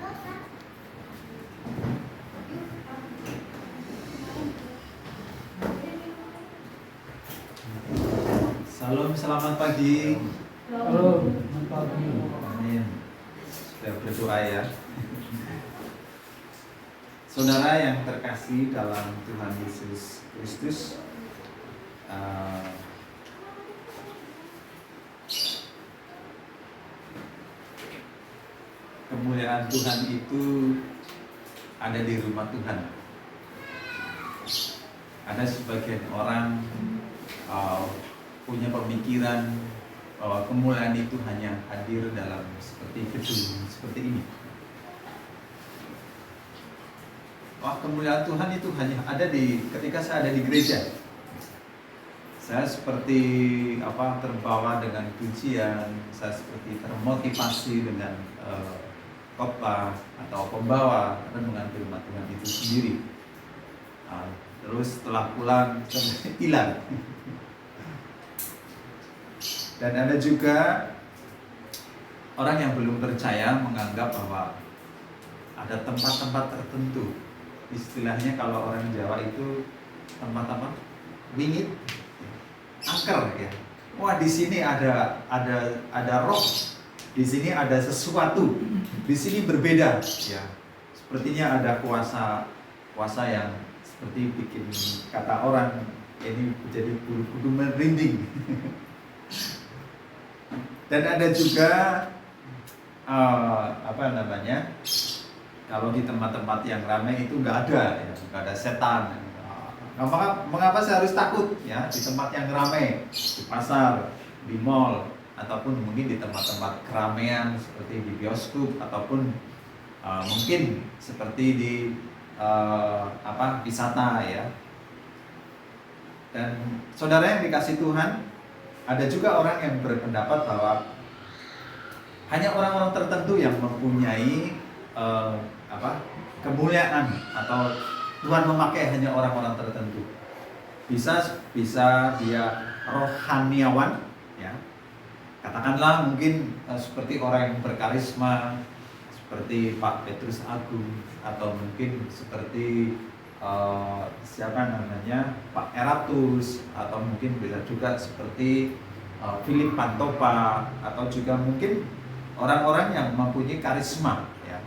Salam, selamat pagi. Halo, selamat pagi. Amin. Sudah berdoa ya. Saudara yang terkasih dalam Tuhan Yesus Kristus, kemuliaan Tuhan itu ada di rumah Tuhan. Ada sebagian orang punya pemikiran bahwa kemuliaan itu hanya hadir dalam seperti gedung seperti ini. Wah, kemuliaan Tuhan itu hanya ada ketika saya ada di gereja. Saya seperti terbawa dengan pujian, saya seperti termotivasi dengan khotbah atau pembawa renungan firman Tuhan itu sendiri. Terus setelah pulang hilang. Dan ada juga orang yang belum percaya menganggap bahwa ada tempat-tempat tertentu. Istilahnya kalau orang Jawa itu tempat-tempat wingit, angker ya. Wah, di sini ada roh, di sini ada sesuatu, di sini berbeda ya. Sepertinya ada kuasa yang seperti bikin kata orang ini jadi bulu-bulu merinding. Dan ada juga kalau di tempat-tempat yang ramai itu nggak ada, ya, nggak ada setan. Mengapa saya harus takut? Ya, di tempat yang ramai, di pasar, di mall, ataupun mungkin di tempat-tempat keramaian seperti di bioskop ataupun mungkin seperti di wisata ya. Dan saudara yang dikasih Tuhan, ada juga orang yang berpendapat bahwa hanya orang-orang tertentu yang mempunyai kemuliaan atau Tuhan memakai hanya orang-orang tertentu. Bisa dia rohaniawan, ya. Katakanlah mungkin seperti orang yang berkarisma, seperti Pak Petrus Agung, atau mungkin seperti Pak Eratus, atau mungkin bisa juga seperti Philip Pantopa, atau juga mungkin orang-orang yang mempunyai karisma ya.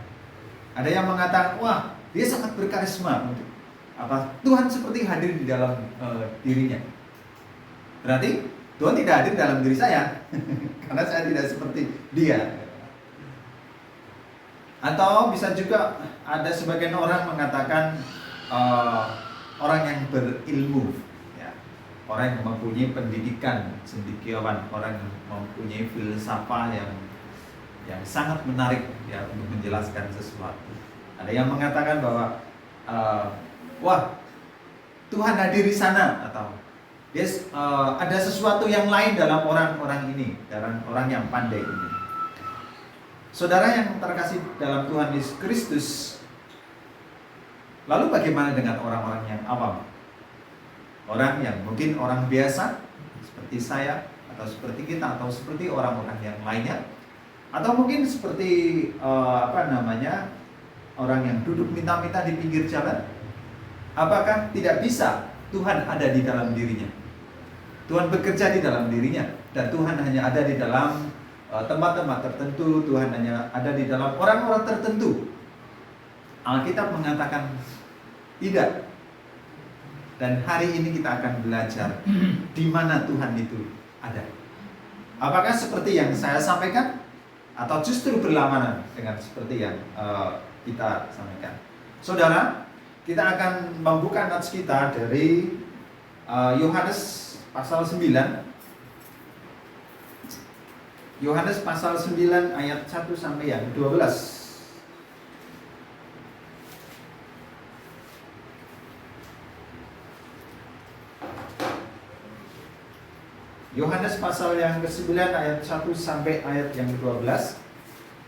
Ada yang mengatakan, wah, dia sangat berkarisma. Tuhan seperti hadir di dalam dirinya. Berarti Tuhan tidak hadir dalam diri saya karena saya tidak seperti dia. Atau bisa juga ada sebagian orang mengatakan orang yang berilmu ya. Orang yang mempunyai pendidikan cendekiawan, orang yang mempunyai filsafat yang sangat menarik ya untuk menjelaskan sesuatu. Ada yang mengatakan bahwa wah, Tuhan hadir di sana, atau ada sesuatu yang lain dalam orang-orang ini, dalam orang yang pandai ini. Saudara yang terkasih dalam Tuhan Yesus Kristus, lalu bagaimana dengan orang-orang yang awam? Orang yang mungkin orang biasa seperti saya, atau seperti kita, atau seperti orang-orang yang lainnya, atau mungkin seperti orang yang duduk minta-minta di pinggir jalan. Apakah tidak bisa Tuhan ada di dalam dirinya? Tuhan bekerja di dalam dirinya, dan Tuhan hanya ada di dalam tempat-tempat tertentu. Tuhan hanya ada di dalam orang-orang tertentu. Alkitab mengatakan tidak. Dan hari ini kita akan belajar di mana Tuhan itu ada. Apakah seperti yang saya sampaikan, atau justru berlawanan dengan seperti yang kita sampaikan? Saudara, kita akan membuka nats kita dari Yohanes pasal 9. Yohanes pasal 9 ayat 1 sampai yang 12. Yohanes pasal yang ke-9 ayat 1 sampai ayat yang ke-12.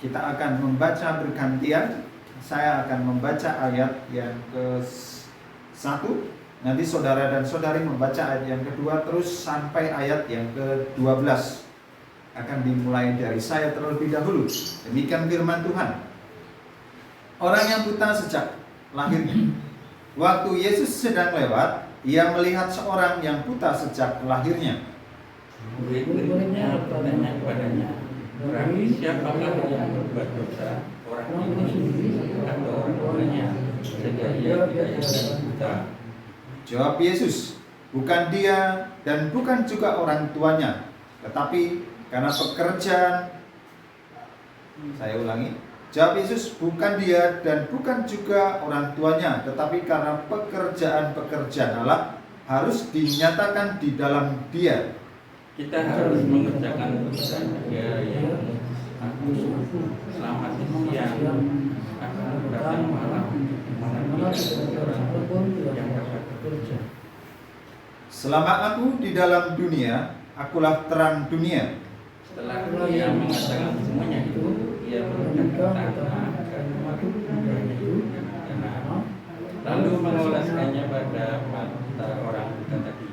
Kita akan membaca bergantian. Saya akan membaca ayat yang ke-1, nanti saudara dan saudari membaca ayat yang kedua, terus sampai ayat yang ke-12. Akan dimulai dari saya terlebih dahulu. Demikian firman Tuhan. orang yang buta sejak lahirnya. Waktu Yesus sedang lewat, ia melihat seorang yang buta sejak lahirnya. Murid-muridnya bertanya kepadanya, "Rabi, siapakah yang berbuat dosa, orang ini atau orang tuanya, sehingga ia tidak jadi buta?" Jawab Yesus, "Bukan dia dan bukan juga orang tuanya, tetapi karena pekerjaan." Saya ulangi. Jawab Yesus, "Bukan dia dan bukan juga orang tuanya, tetapi karena pekerjaan-pekerjaan Allah harus dinyatakan di dalam dia." Kita harus mengerjakan pekerjaan Dia yang aku selamat siang akan datang malam, mana tidak ada orang pun yang dapat bekerja. Selama aku di dalam dunia, akulah terang dunia. Setelah ia mengatakan semuanya itu, ia berkata lalu mengoleskannya pada mata orang buta tadi.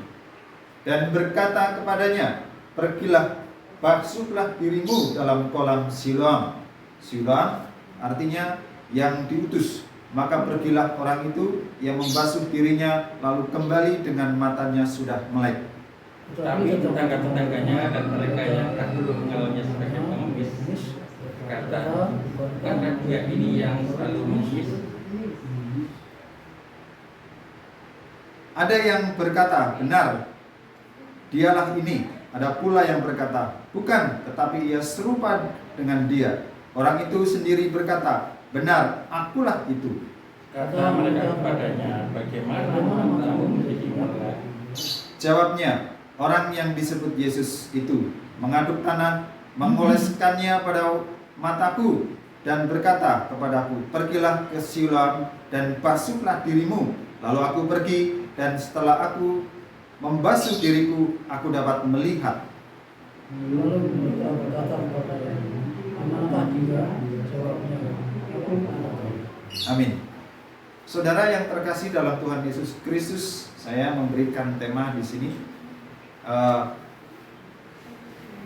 Dan berkata kepadanya, "Pergilah, basuhlah dirimu dalam kolam Siloam." Siloam artinya yang diutus. Maka pergilah orang itu, ia membasuh dirinya, lalu kembali dengan matanya sudah melek. Tapi tetangga-tetangganya dan mereka yang dahulu mengenalnya sebagai pengemis berkata, "Bukankah dia ini yang selalu mengemis?" Ada yang berkata, "Benar, dialah ini." Ada pula yang berkata, "Bukan, tetapi ia serupa dengan dia." Orang itu sendiri berkata, "Benar, akulah itu." Kata mereka kepadanya, "Bagaimana matamu menjadi melek?" Jawabnya, orang yang disebut Yesus itu mengaduk tanah, mengoleskannya pada mataku, dan berkata kepadaku, "Pergilah ke Siloam dan basuhlah dirimu." Lalu aku pergi, dan setelah aku membasuh diriku, aku dapat melihat. Lalu mereka berkata kepadanya, "Manakah dia?" Jawabnya, "Aku anak." Amin. Saudara yang terkasih dalam Tuhan Yesus Kristus, saya memberikan tema di sini.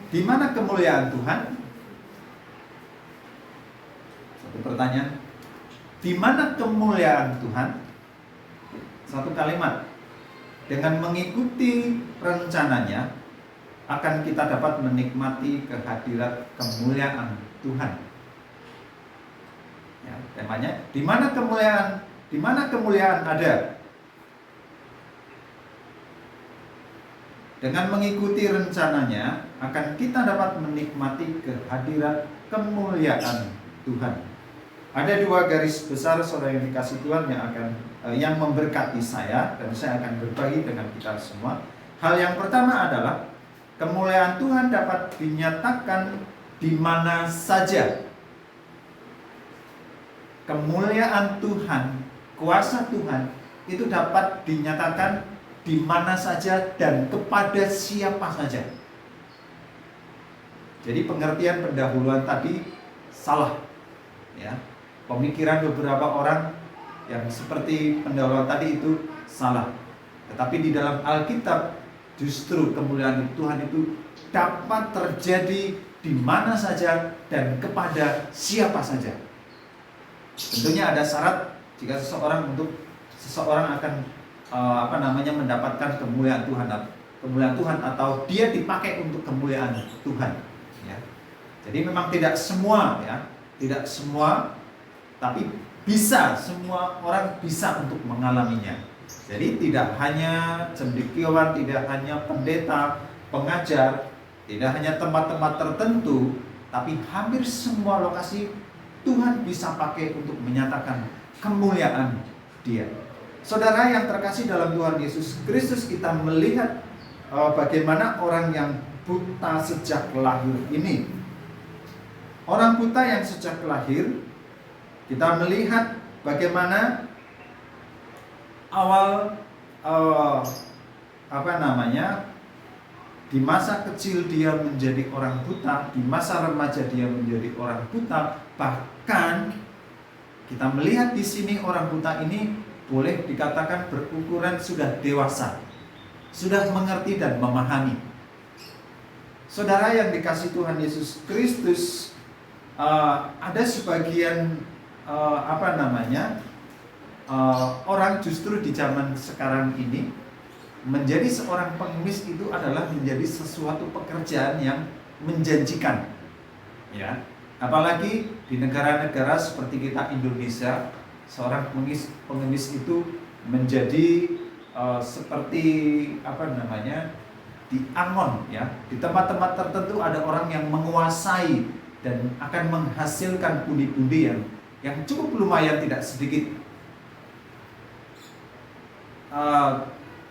Di mana kemuliaan Tuhan? Satu pertanyaan. Di mana kemuliaan Tuhan? Satu kalimat. Dengan mengikuti rencananya, akan kita dapat menikmati kehadirat kemuliaan Tuhan. Ya, temanya, di mana kemuliaan? Di mana kemuliaan ada? Dengan mengikuti rencananya, akan kita dapat menikmati kehadiran kemuliaan Tuhan. Ada dua garis besar saudara yang dikasih Tuhan yang memberkati saya, dan saya akan berbagi dengan kita semua. Hal yang pertama adalah kemuliaan Tuhan dapat dinyatakan di mana saja. Kemuliaan Tuhan, kuasa Tuhan itu dapat dinyatakan di mana saja dan kepada siapa saja. Jadi pengertian pendahuluan tadi salah, ya. Pemikiran beberapa orang yang seperti pendahuluan tadi itu salah. Tetapi di dalam Alkitab justru kemuliaan Tuhan itu dapat terjadi di mana saja dan kepada siapa saja. Tentunya ada syarat jika seseorang akan mendapatkan kemuliaan Tuhan atau dia dipakai untuk kemuliaan Tuhan, ya. Jadi memang tidak semua, tapi semua orang bisa untuk mengalaminya. Jadi tidak hanya cendekiawan, tidak hanya pendeta, pengajar, tidak hanya tempat-tempat tertentu, tapi hampir semua lokasi Tuhan bisa pakai untuk menyatakan kemuliaan Dia. Saudara yang terkasih dalam Tuhan Yesus Kristus, kita melihat bagaimana orang yang buta sejak lahir ini. Orang buta yang sejak lahir, kita melihat bagaimana awal di masa kecil dia menjadi orang buta, di masa remaja dia menjadi orang buta, bahkan kita melihat di sini orang buta ini boleh dikatakan berukuran sudah dewasa, sudah mengerti dan memahami. Saudara yang dikasih Tuhan Yesus Kristus, ada sebagian orang justru di zaman sekarang ini menjadi seorang pengemis itu adalah menjadi sesuatu pekerjaan yang menjanjikan, ya. Apalagi di negara-negara seperti kita Indonesia, seorang pengemis itu menjadi seperti diangon, ya. Di tempat-tempat tertentu ada orang yang menguasai dan akan menghasilkan pundi-pundi yang cukup lumayan, tidak sedikit.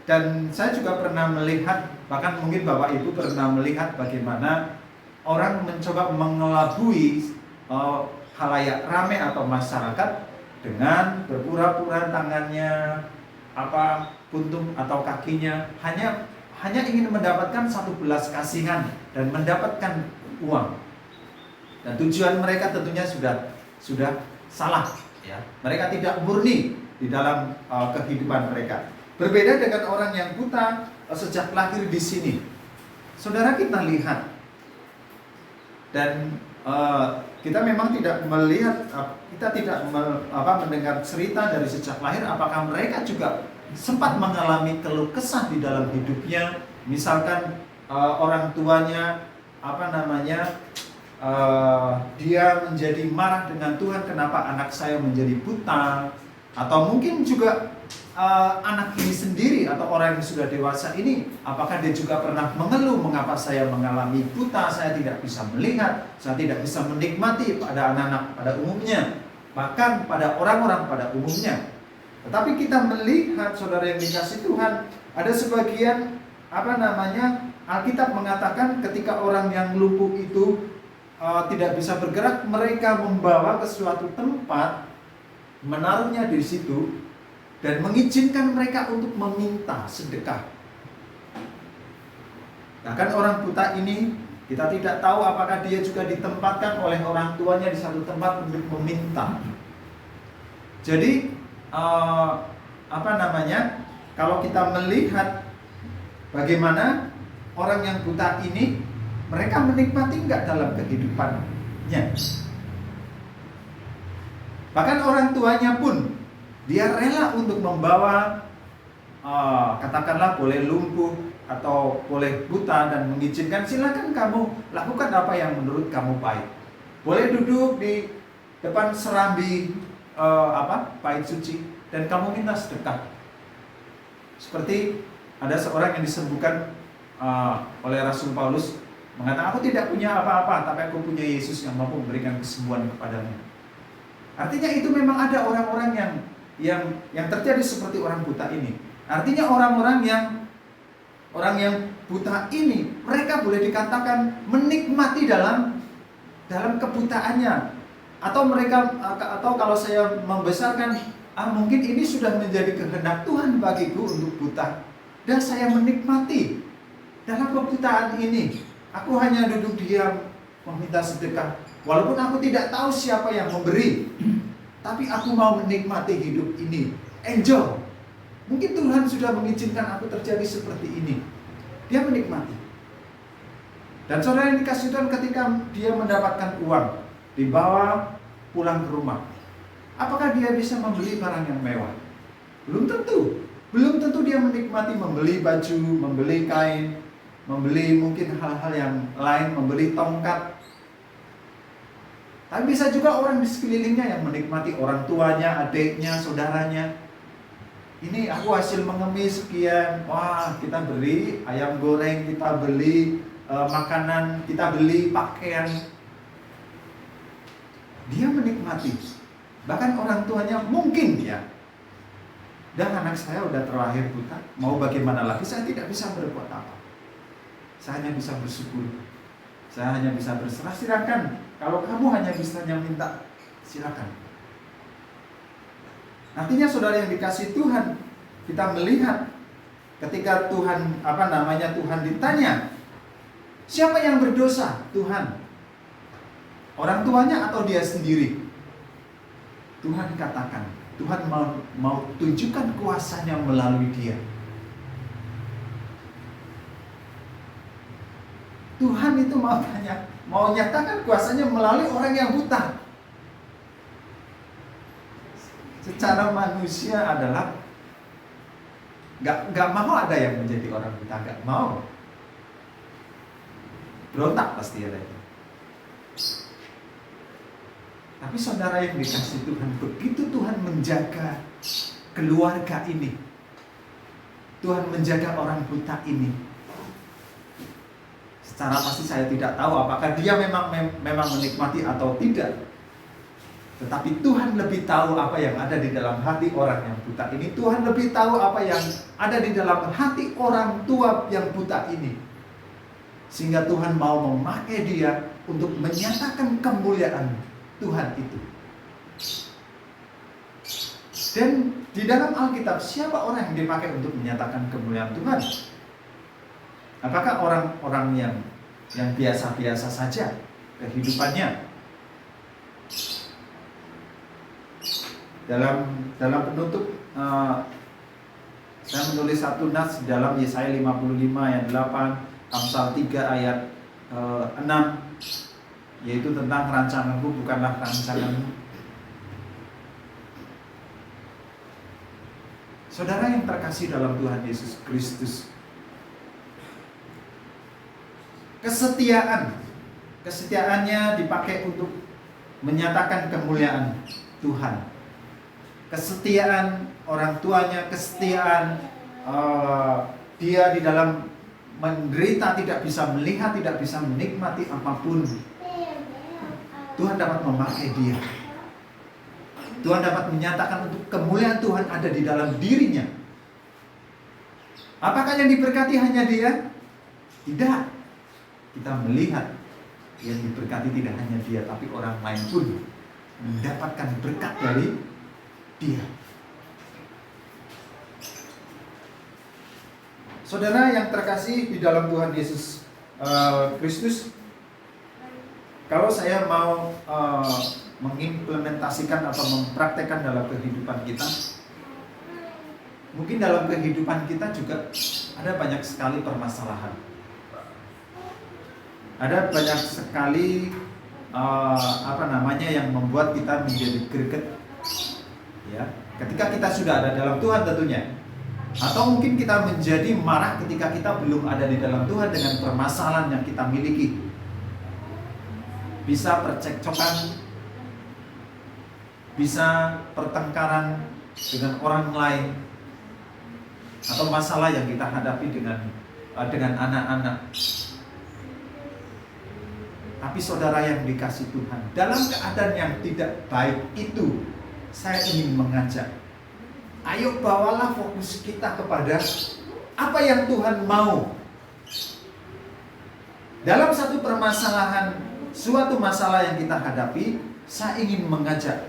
Dan saya juga pernah melihat, bahkan mungkin Bapak Ibu pernah melihat bagaimana orang mencoba mengelabui halayak ramai atau masyarakat dengan berpura-pura tangannya, puntung atau kakinya hanya ingin mendapatkan satu belas kasihan dan mendapatkan uang. Dan tujuan mereka tentunya sudah salah, ya. Mereka tidak murni di dalam kehidupan mereka. Berbeda dengan orang yang buta sejak lahir di sini. Saudara, kita lihat dan kita memang tidak melihat, kita tidak mendengar cerita dari sejak lahir apakah mereka juga sempat mengalami keluh kesah di dalam hidupnya. Misalkan orang tuanya dia menjadi marah dengan Tuhan, kenapa anak saya menjadi buta, atau mungkin juga anak ini sendiri atau orang yang sudah dewasa ini, apakah dia juga pernah mengeluh, mengapa saya mengalami buta, saya tidak bisa melihat, saya tidak bisa menikmati pada anak-anak pada umumnya, bahkan pada orang-orang pada umumnya. Tetapi kita melihat, saudara yang dikasihi Tuhan, ada sebagian Alkitab mengatakan ketika orang yang lumpuh itu tidak bisa bergerak, mereka membawa ke suatu tempat, menaruhnya di situ, dan mengizinkan mereka untuk meminta sedekah. Bahkan orang buta ini, kita tidak tahu apakah dia juga ditempatkan oleh orang tuanya di satu tempat untuk meminta. Jadi kalau kita melihat bagaimana orang yang buta ini, mereka menikmati enggak dalam kehidupannya. Bahkan orang tuanya pun dia rela untuk membawa katakanlah boleh lumpuh atau boleh buta dan mengizinkan, silakan kamu lakukan apa yang menurut kamu baik. Boleh duduk di depan serambi bait suci dan kamu minta sedekah. Seperti ada seorang yang disembuhkan oleh Rasul Paulus, mengatakan, aku tidak punya apa-apa, tapi aku punya Yesus yang mampu memberikan kesembuhan kepadamu. Artinya itu memang ada orang-orang yang terjadi seperti orang buta ini. Artinya orang yang buta ini, mereka boleh dikatakan menikmati dalam kebutaannya. Atau kalau saya membesarkan, mungkin ini sudah menjadi kehendak Tuhan bagiku untuk buta, dan saya menikmati dalam kebutaan ini. Aku hanya duduk diam meminta sedekah, walaupun aku tidak tahu siapa yang memberi, tapi aku mau menikmati hidup ini. Enjoy. Mungkin Tuhan sudah mengizinkan aku terjadi seperti ini. Dia menikmati. Dan saudara yang dikasih Tuhan, ketika dia mendapatkan uang, dibawa pulang ke rumah, apakah dia bisa membeli barang yang mewah? Belum tentu. Belum tentu dia menikmati membeli baju, membeli kain, membeli mungkin hal-hal yang lain, membeli tongkat. Tapi bisa juga orang di sekelilingnya yang menikmati, orang tuanya, adiknya, saudaranya. Ini aku hasil mengemis sekian, wah kita beli ayam goreng, kita beli makanan, kita beli pakaian. Dia menikmati. Bahkan orang tuanya mungkin dan anak saya udah terlahir buta, mau bagaimana lagi, saya tidak bisa berbuat apa. Saya hanya bisa bersyukur. Saya hanya bisa berserah, silakan. Kalau kamu hanya bisanya minta, silakan. Artinya saudara yang dikasih Tuhan, kita melihat ketika Tuhan Tuhan ditanya, siapa yang berdosa? Tuhan. Orang tuanya atau dia sendiri? Tuhan katakan, Tuhan mau tunjukkan kuasanya melalui dia. Tuhan itu mau nyatakan kuasanya melalui orang yang buta. secara manusia adalah nggak mau ada yang menjadi orang buta, nggak mau. Berontak pasti ada itu. Tapi saudara yang dikasih Tuhan, begitu Tuhan menjaga keluarga ini, Tuhan menjaga orang buta ini, secara pasti saya tidak tahu apakah dia memang menikmati atau tidak. Tetapi Tuhan lebih tahu apa yang ada di dalam hati orang yang buta ini. Tuhan lebih tahu apa yang ada di dalam hati orang tua yang buta ini. Sehingga Tuhan mau memakai dia untuk menyatakan kemuliaan Tuhan itu. Dan di dalam Alkitab, siapa orang yang dipakai untuk menyatakan kemuliaan Tuhan? Apakah orang-orang yang biasa-biasa saja kehidupannya? Dalam penutup, saya menulis satu nas dalam Yesaya 55 ayat 8, Amsal 3 ayat 6, yaitu tentang rancanganku bukanlah rancanganmu. Saudara yang terkasih dalam Tuhan Yesus Kristus, kesetiaannya dipakai untuk menyatakan kemuliaan Tuhan. Kesetiaan orang tuanya, kesetiaan dia di dalam menderita, tidak bisa melihat, tidak bisa menikmati apapun. Tuhan dapat memakai dia. Tuhan dapat menyatakan untuk kemuliaan Tuhan ada di dalam dirinya. Apakah yang diberkati hanya dia? Tidak. Kita melihat yang diberkati tidak hanya dia, tapi orang lain pun mendapatkan berkat dari dia. Saudara yang terkasih di dalam Tuhan Yesus Kristus, kalau saya mau mengimplementasikan atau mempraktekkan dalam kehidupan kita, mungkin dalam kehidupan kita juga ada banyak sekali permasalahan. Ada banyak sekali yang membuat kita menjadi greget. Ya, ketika kita sudah ada dalam Tuhan tentunya. Atau mungkin kita menjadi marah ketika kita belum ada di dalam Tuhan dengan permasalahan yang kita miliki. Bisa percekcokan, bisa pertengkaran dengan orang lain, atau masalah yang kita hadapi dengan anak-anak. Tapi saudara yang dikasih Tuhan, dalam keadaan yang tidak baik itu, saya ingin mengajak, ayo bawalah fokus kita kepada apa yang Tuhan mau. Dalam satu permasalahan, suatu masalah yang kita hadapi, saya ingin mengajak,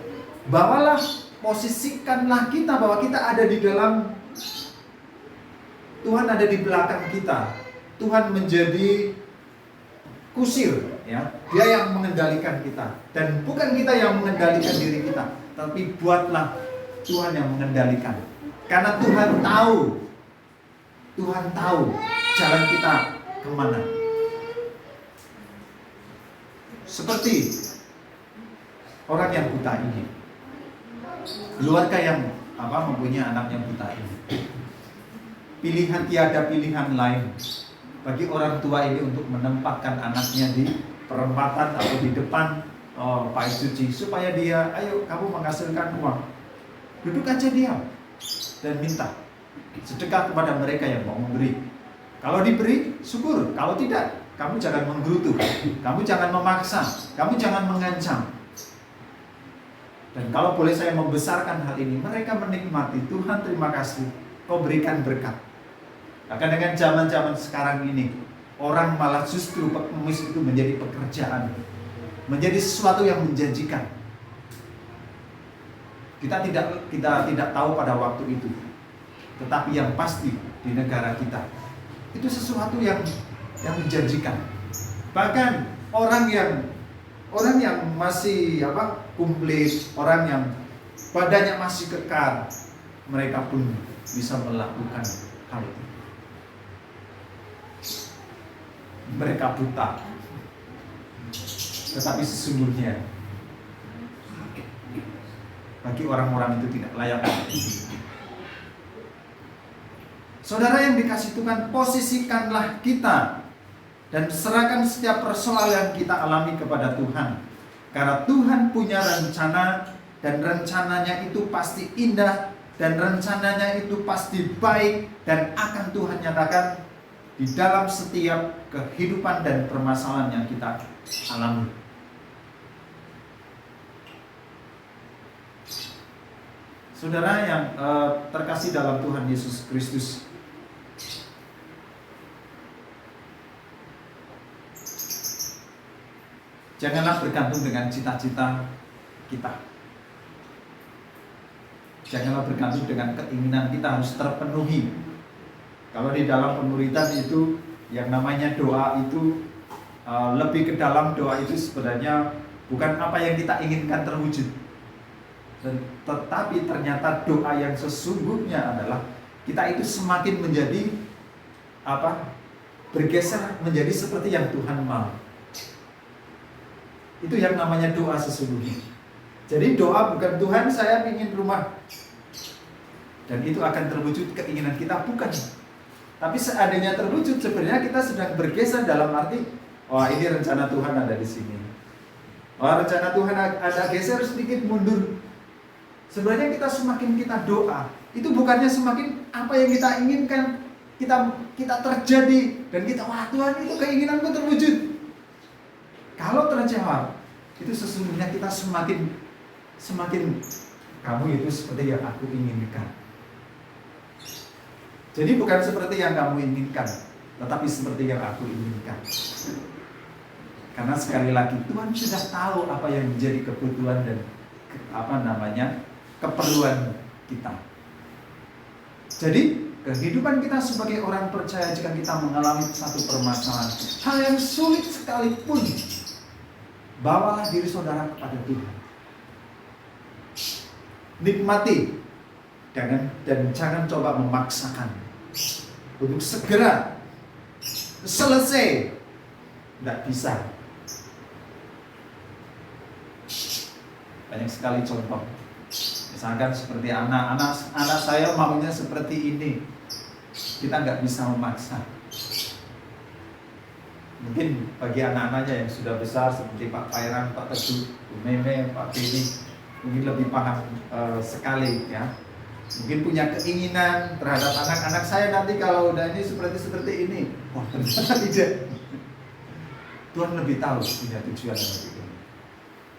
bawalah, posisikanlah kita bahwa kita ada di dalam, Tuhan ada di belakang kita. Tuhan menjadi kusir, ya, Dia yang mengendalikan kita, dan bukan kita yang mengendalikan diri kita. Tapi buatlah Tuhan yang mengendalikan. Karena Tuhan tahu jalan kita kemana. Seperti orang yang buta ini, keluarga yang mempunyai anak yang buta ini, tiada pilihan lain bagi orang tua ini untuk menempatkan anaknya di perempatan atau di depan Pak Suci, supaya dia, ayo kamu menghasilkan uang, duduk aja diam dan minta sedekah kepada mereka yang mau memberi. Kalau diberi, syukur. Kalau tidak, kamu jangan menggerutu, kamu jangan memaksa, kamu jangan mengancam. Dan kalau boleh saya membesarkan hal ini, mereka menikmati. Tuhan, terima kasih, Kau berikan berkat. Akan dengan zaman-zaman sekarang ini, orang malah justru pengemis itu menjadi pekerjaan, menjadi sesuatu yang menjanjikan. Kita tidak tahu pada waktu itu, tetapi yang pasti di negara kita itu sesuatu yang menjanjikan. Bahkan orang yang masih kumplit, orang yang badannya masih kekar, mereka pun bisa melakukan hal itu. Mereka buta, tetapi sesungguhnya bagi orang-orang itu tidak layak. Saudara yang dikasih Tuhan, posisikanlah kita dan serahkan setiap persoalan yang kita alami kepada Tuhan. Karena Tuhan punya rencana, dan rencananya itu pasti indah, dan rencananya itu pasti baik, dan akan Tuhan nyatakan di dalam setiap kehidupan dan permasalahan yang kita alami. Saudara yang terkasih dalam Tuhan Yesus Kristus, janganlah bergantung dengan cita-cita kita. Janganlah bergantung dengan keinginan kita harus terpenuhi. Kalau di dalam pemuridan itu yang namanya doa itu lebih ke dalam, doa itu sebenarnya bukan apa yang kita inginkan terwujud, tetapi ternyata doa yang sesungguhnya adalah kita itu semakin menjadi bergeser menjadi seperti yang Tuhan mau. Itu yang namanya doa sesungguhnya. Jadi doa bukan Tuhan saya ingin rumah, dan itu akan terwujud keinginan kita, bukan. Tapi seandainya terwujud, sebenarnya kita sedang bergeser dalam arti, oh ini rencana Tuhan ada di sini. Oh rencana Tuhan ada geser sedikit mundur. Sebenarnya semakin kita doa, itu bukannya semakin apa yang kita inginkan kita terjadi, dan kita wah Tuhan itu keinginanku terwujud. Kalau terjawab, itu sesungguhnya kita semakin kamu itu seperti yang aku inginkan. Jadi bukan seperti yang kamu inginkan, tetapi seperti yang aku inginkan. Karena sekali lagi Tuhan sudah tahu apa yang menjadi kebutuhan dan keperluan kita. Jadi kehidupan kita sebagai orang percaya, jika kita mengalami satu permasalahan, hal yang sulit sekalipun, bawalah diri saudara kepada Tuhan. Nikmati dan jangan coba memaksakan untuk segera selesai. Tidak bisa. Banyak sekali contoh. Misalkan seperti anak saya maunya seperti ini. Kita nggak bisa memaksa. Mungkin bagi anak-anaknya yang sudah besar seperti Pak Pairan, Pak Teguh, Bu Meme, Pak Beni, mungkin lebih paham sekali ya. Mungkin punya keinginan terhadap anak-anak saya nanti kalau udah ini seperti ini. Wah ternyata tidak. Tuhan lebih tahu punya tujuan dan tujuan.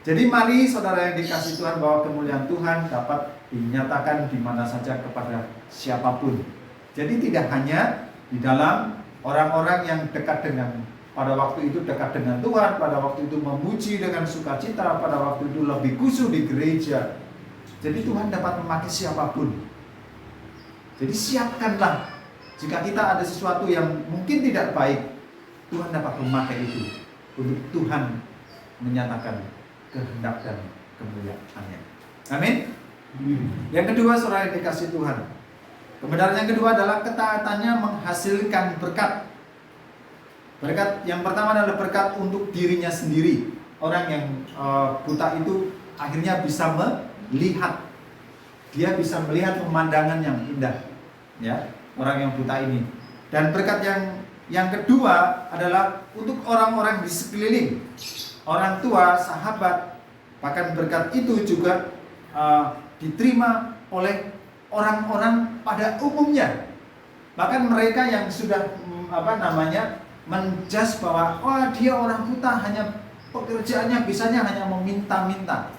Jadi mari saudara yang dikasih Tuhan, bahwa kemuliaan Tuhan dapat dinyatakan di mana saja kepada siapapun. Jadi tidak hanya di dalam orang-orang yang dekat dengan, pada waktu itu dekat dengan Tuhan, pada waktu itu memuji dengan sukacita, pada waktu itu lebih khusyuk di gereja. Jadi Tuhan dapat memakai siapapun. Jadi siapkanlah, jika kita ada sesuatu yang mungkin tidak baik, Tuhan dapat memakai itu untuk Tuhan menyatakan kehendak dan kemuliaan-Nya. Amin. Yang kedua, saudara yang dikasih Tuhan, kebenaran yang kedua adalah ketaatannya menghasilkan berkat. Berkat yang pertama adalah berkat untuk dirinya sendiri. Orang yang buta itu akhirnya bisa melihat. Dia bisa melihat pemandangan yang indah, ya, orang yang buta ini. Dan berkat yang kedua adalah untuk orang-orang di sekeliling, orang tua, sahabat. Bahkan berkat itu juga diterima oleh orang-orang pada umumnya. Bahkan mereka yang sudah menjudge bahwa dia orang buta, hanya pekerjaannya bisanya hanya meminta-minta.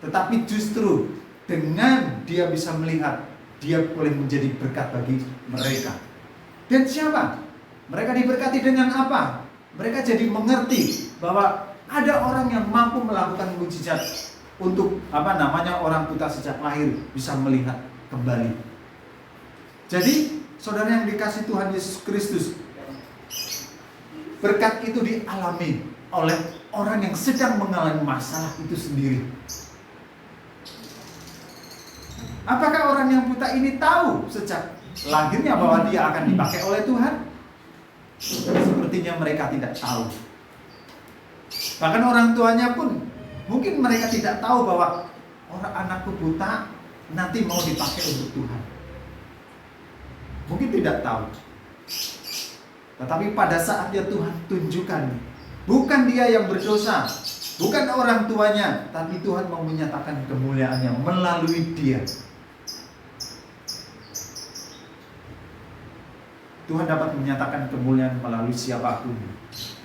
Tetapi justru dengan dia bisa melihat, dia boleh menjadi berkat bagi mereka. Dan siapa? Mereka diberkati dengan apa? Mereka jadi mengerti bahwa ada orang yang mampu melakukan mukjizat untuk orang buta sejak lahir bisa melihat kembali. Jadi saudara yang dikasih Tuhan Yesus Kristus, berkat itu dialami oleh orang yang sedang mengalami masalah itu sendiri. Apakah orang yang buta ini tahu sejak lahirnya bahwa dia akan dipakai oleh Tuhan? Sepertinya mereka tidak tahu. Bahkan orang tuanya pun mungkin mereka tidak tahu bahwa orang anakku buta nanti mau dipakai untuk Tuhan? Mungkin tidak tahu. Tetapi pada saatnya Tuhan tunjukkan, bukan dia yang berdosa, bukan orang tuanya, tapi Tuhan mau menyatakan kemuliaannya melalui dia. Tuhan dapat menyatakan kemuliaan melalui siapapun.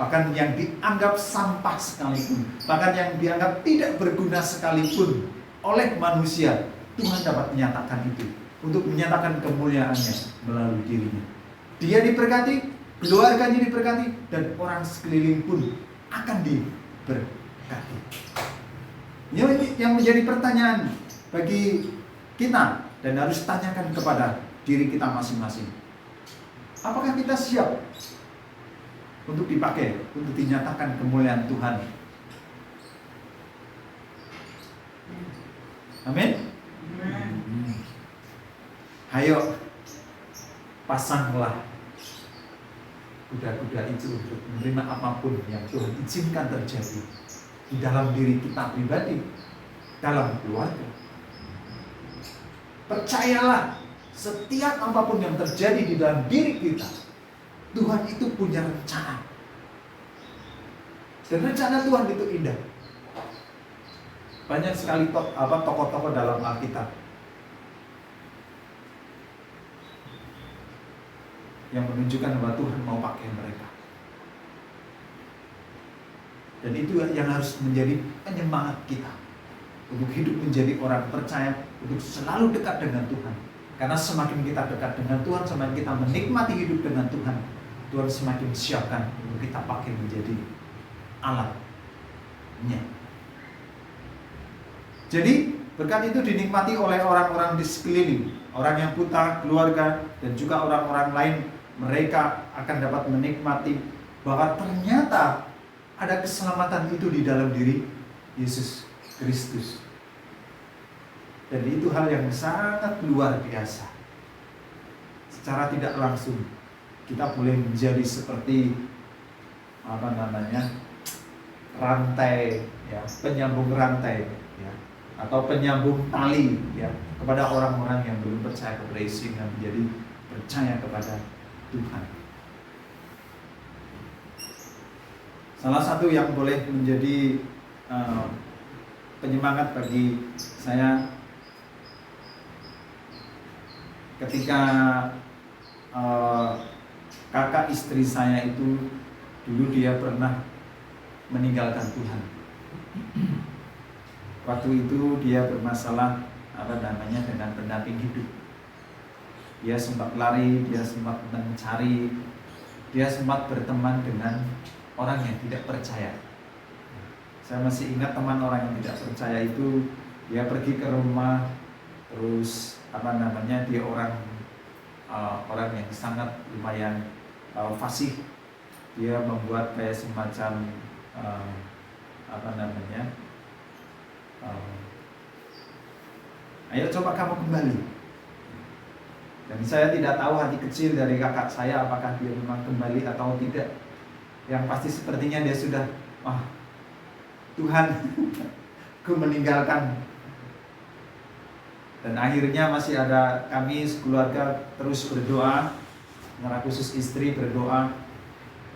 Bahkan yang dianggap sampah sekalipun, bahkan yang dianggap tidak berguna sekalipun oleh manusia, Tuhan dapat menyatakan itu untuk menyatakan kemuliaannya melalui dirinya. Dia diberkati, keluarganya diberkati, dan orang sekeliling pun akan diberkati. Ini yang menjadi pertanyaan bagi kita dan harus tanyakan kepada diri kita masing-masing. Apakah kita siap untuk dipakai, untuk dinyatakan kemuliaan Tuhan? Amin. Ayo, pasanglah kuda-kuda itu untuk menerima apapun yang Tuhan izinkan terjadi di dalam diri kita pribadi, dalam keluarga. Percayalah, setiap apapun yang terjadi di dalam diri kita, Tuhan itu punya rencana. Dan rencana Tuhan itu indah. Banyak sekali tokoh-tokoh dalam Alkitab yang menunjukkan bahwa Tuhan mau pakai mereka. Dan itu yang harus menjadi penyemangat kita untuk hidup menjadi orang percaya, untuk selalu dekat dengan Tuhan. Karena semakin kita dekat dengan Tuhan, semakin kita menikmati hidup dengan Tuhan, Tuhan semakin siapkan untuk kita pakai menjadi alatnya. Jadi berkat itu dinikmati oleh orang-orang di sekeliling, orang yang buta, keluarga, dan juga orang-orang lain. Mereka akan dapat menikmati bahwa ternyata ada keselamatan itu di dalam diri Yesus Kristus. Dan itu hal yang sangat luar biasa. Secara tidak langsung kita boleh menjadi seperti rantai, ya, penyambung rantai, ya, atau penyambung tali, ya, kepada orang-orang yang belum percaya kepada Yesus dan menjadi percaya kepada Tuhan. Salah satu yang boleh menjadi penyemangat bagi saya ketika kakak istri saya itu dulu dia pernah meninggalkan Tuhan. Waktu itu dia bermasalah dengan pendamping hidup. Dia sempat lari, dia sempat mencari, dia sempat berteman dengan orang yang tidak percaya. Saya masih ingat teman orang yang tidak percaya itu, dia pergi ke rumah, terus dia orang yang sangat lumayan fasih. Dia membuat kayak semacam ayo coba kamu kembali. Dan saya tidak tahu hati kecil dari kakak saya apakah dia memang kembali atau tidak. Yang pasti sepertinya dia sudah, Tuhan, aku meninggalkan. Dan akhirnya masih ada kami sekeluarga terus berdoa, secara khusus istri berdoa.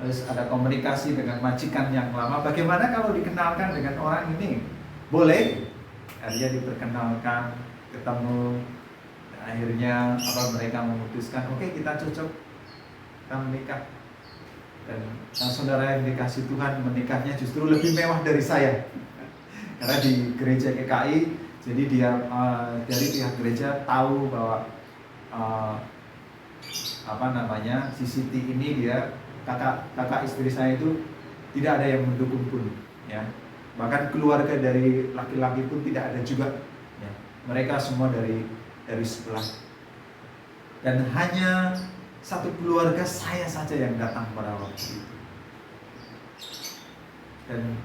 Terus ada komunikasi dengan majikan yang lama. Bagaimana kalau dikenalkan dengan orang ini? Boleh. Dia diperkenalkan, ketemu. Dan akhirnya mereka memutuskan, oke, kita cocok, kita menikah. Dan saudara yang dikasih Tuhan menikahnya justru lebih mewah dari saya. Karena di gereja GKI, jadi dia dari pihak gereja tahu bahwa si Siti ini dia kakak istri saya itu tidak ada yang mendukung pun, ya. Bahkan keluarga dari laki-laki pun tidak ada juga, ya. Mereka semua dari sebelah. Dan hanya satu keluarga saya saja yang datang pada waktu itu. Dan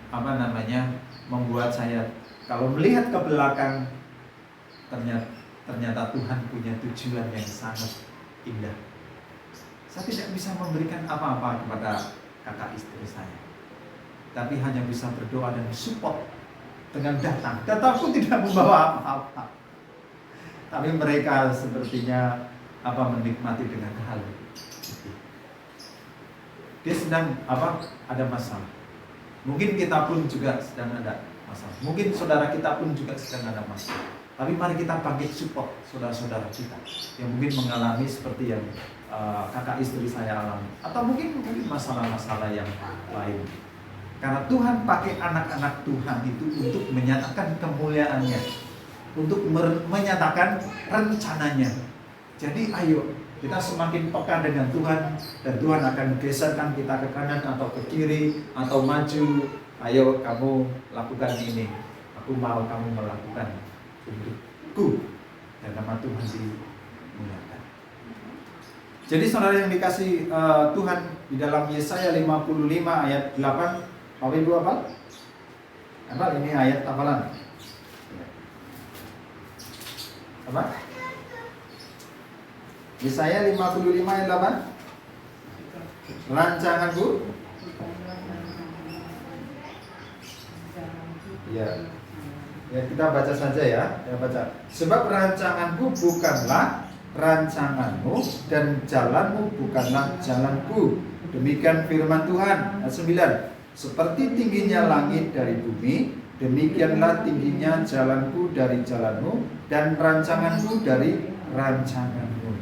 membuat saya kalau melihat ke belakang, ternyata Tuhan punya tujuan yang sangat indah. Saya tidak bisa memberikan apa-apa kepada kakak istri saya, tapi hanya bisa berdoa dan support dengan datang pun tidak membawa apa-apa. Tapi mereka sepertinya menikmati dengan hal itu. Dia sedang ada masalah. Mungkin kita pun juga sedang ada masalah. Mungkin saudara kita pun juga sedang ada masalah. Tapi mari kita bangkit support saudara-saudara kita yang mungkin mengalami seperti yang kakak istri saya alami, atau mungkin masalah-masalah yang lain. Karena Tuhan pakai anak-anak Tuhan itu untuk menyatakan kemuliaan-Nya, untuk menyatakan rencananya. Jadi ayo kita semakin peka dengan Tuhan, dan Tuhan akan geserkan kita ke kanan atau ke kiri atau maju. Ayo kamu lakukan ini, aku mau kamu melakukan untukku, dan nama Tuhan dimuliakan. Jadi saudara yang dikasih Tuhan, di dalam Yesaya 55 ayat 8, Bapak Ibu hafal? Hafal, ini ayat hafalan. Apa? Yesaya 55 ayat 8. Rancanganku. Ya. Ya, kita baca saja ya. Ya, baca. Sebab rancanganku bukanlah rancanganmu, dan jalanmu bukanlah jalanku. Demikian firman Tuhan. Ayat 9. Seperti tingginya langit dari bumi, demikianlah tingginya jalanku dari jalanmu, dan rancanganku dari rancanganmu.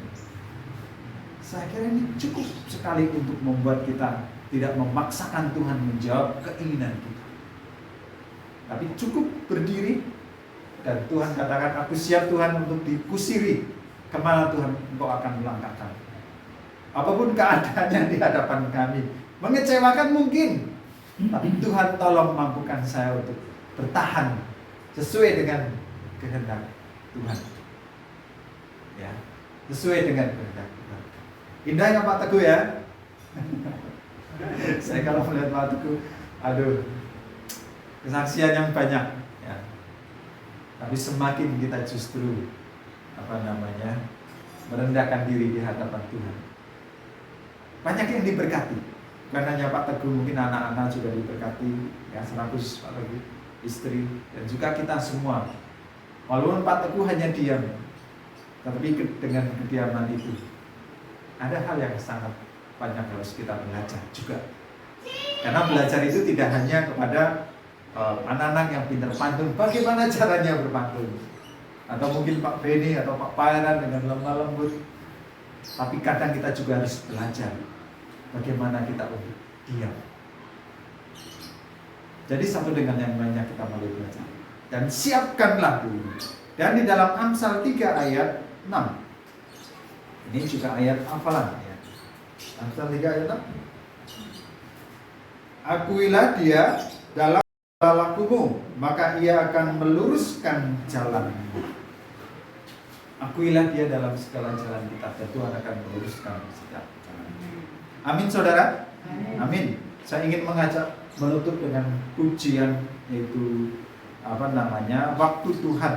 Saya kira ini cukup sekali untuk membuat kita tidak memaksakan Tuhan menjawab keinginan kita, tapi cukup berdiri dan Tuhan katakan, aku siap Tuhan untuk dikusiri. Kemana Tuhan engkau akan melangkahkan? Apapun keadaannya di hadapan kami, mengecewakan mungkin, tapi Tuhan tolong mampukan saya untuk bertahan sesuai dengan kehendak Tuhan. Ya, sesuai dengan kehendak Tuhan. Indah ya Pak Teguh ya. Saya kalau melihat Pak Teguh, aduh, kesaksian yang banyak. Ya. Tapi semakin kita justru merendahkan diri di hadapan Tuhan, banyak yang diberkati. Bukan hanya Pak Teguh, mungkin anak-anak juga diberkati, ya 100 Pak Teguh, istri, dan juga kita semua. Walaupun Pak Teguh hanya diam, tetapi dengan kediaman itu ada hal yang sangat banyak harus kita belajar juga. Karena belajar itu tidak hanya kepada anak-anak yang pintar pantun, bagaimana caranya berpantun, atau mungkin Pak Beni atau Pak Pairan dengan lemah lembut, tapi kadang kita juga harus belajar bagaimana kita untuk diam. Jadi satu dengan yang lainnya kita mulai belajar. Dan siapkanlah dulu. Dan di dalam Amsal 3 ayat 6, ini juga ayat hafalan ya. Amsal 3 ayat 6. Akuilah dia dalam lakumu, maka ia akan meluruskan jalanmu. Akuilah dia dalam segala jalan kita, dan Tuhan akan meluruskan setiap jalan. Amin saudara. Amin. Saya ingin mengajak menutup dengan pujian, yaitu waktu Tuhan.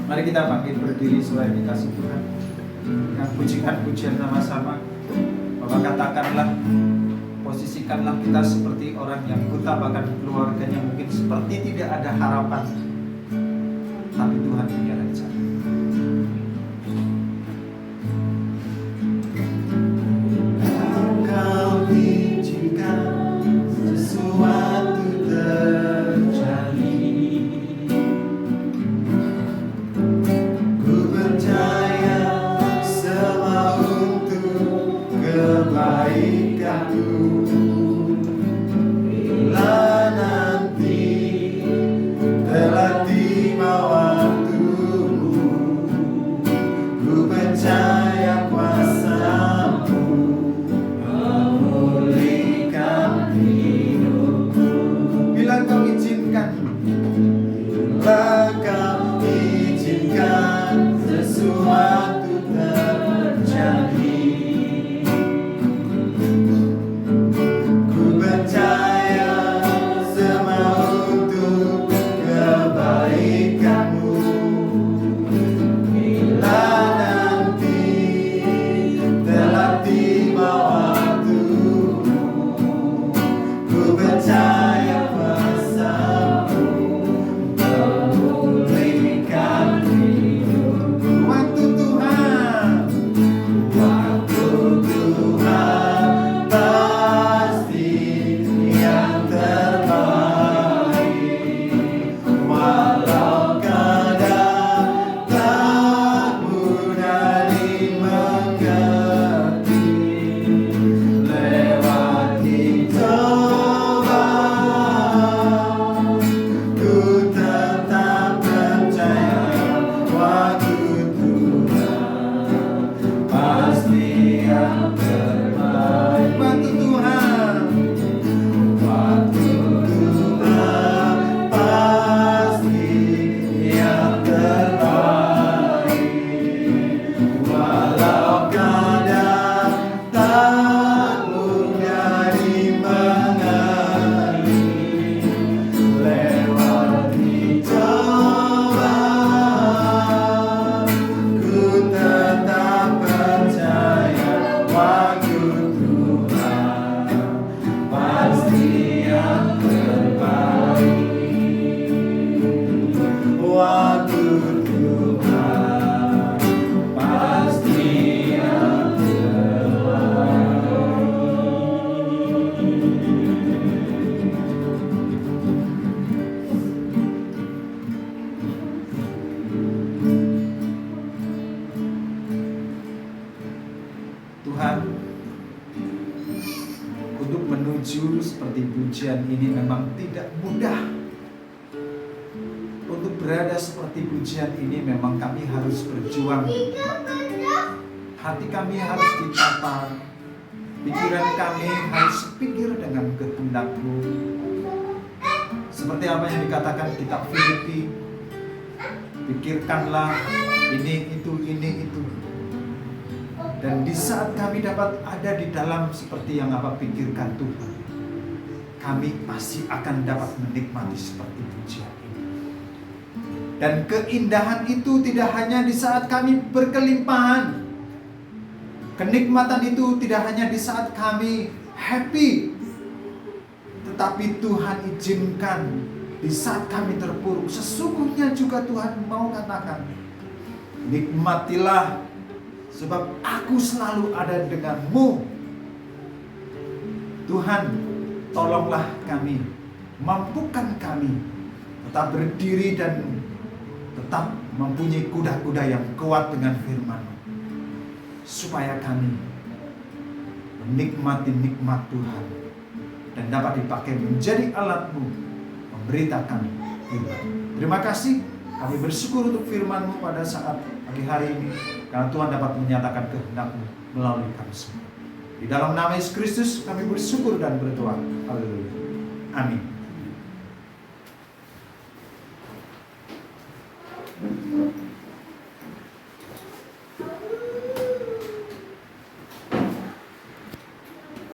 Mari kita bangkit berdiri selain dikasih Tuhan. Dengan pujian sama-sama. Bapak katakanlah, posisikanlah kita seperti orang yang buta, bahkan keluarganya mungkin seperti tidak ada harapan. Tapi Tuhan punya rencana. Engkau izinkan sesuatu terjadi. Ku percaya semua untuk kebaikanku. Bila terima waktumu, ku percaya kuasa-Mu memulihkan hidupku. Bila Kau izinkan, bila Kau izinkan sesuatu terjadi, ku percaya semua untuk kebaikan-Mu. Bila nanti telah tiba waktumu, ku percaya kuasa-Mu memulihkan hidupku. Waktu Tuhan pasti yang terbaik, walau kadang tak mudah dimengerti. Lewati cobaan, ku tetap percaya waktu Tuhan pasti yang terbaik. Waktu Tuhan pasti yang terbaik, walau kadang tak mudah dimengerti. Lewati cobaan, ku tetap percaya waktu Tuhan pasti yang terbaik. Waktu Tuhan pasti yang Tuhan, untuk menuju seperti pujian ini memang tidak mudah. Untuk berada seperti pujian ini memang kami harus berjuang. Hati kami harus ditata, pikiran kami harus sepikir dengan kehendak-Mu. Seperti apa yang dikatakan kitab Filipi, pikirkanlah ini itu. Dan di saat kami dapat ada di dalam seperti yang apa pikirkan Tuhan, kami pasti akan dapat menikmati seperti pujian ini. Dan keindahan itu tidak hanya di saat kami berkelimpahan. Kenikmatan itu tidak hanya di saat kami happy, tetapi Tuhan izinkan di saat kami terpuruk. Sesungguhnya juga Tuhan mau katakan, nikmatilah sebab aku selalu ada denganmu. Tuhan, tolonglah kami, mampukan kami tetap berdiri dan tetap mempunyai kuda-kuda yang kuat dengan firman-Mu, supaya kami menikmati nikmat Tuhan dan dapat dipakai menjadi alat-Mu memberitakan firman. Terima kasih, kami bersyukur untuk firman-Mu pada saat pagi hari ini, karena Tuhan dapat menyatakan kehendak-Mu melalui kami semua. Di dalam nama Yesus Kristus kami bersyukur dan berdoa. Haleluya. Amin.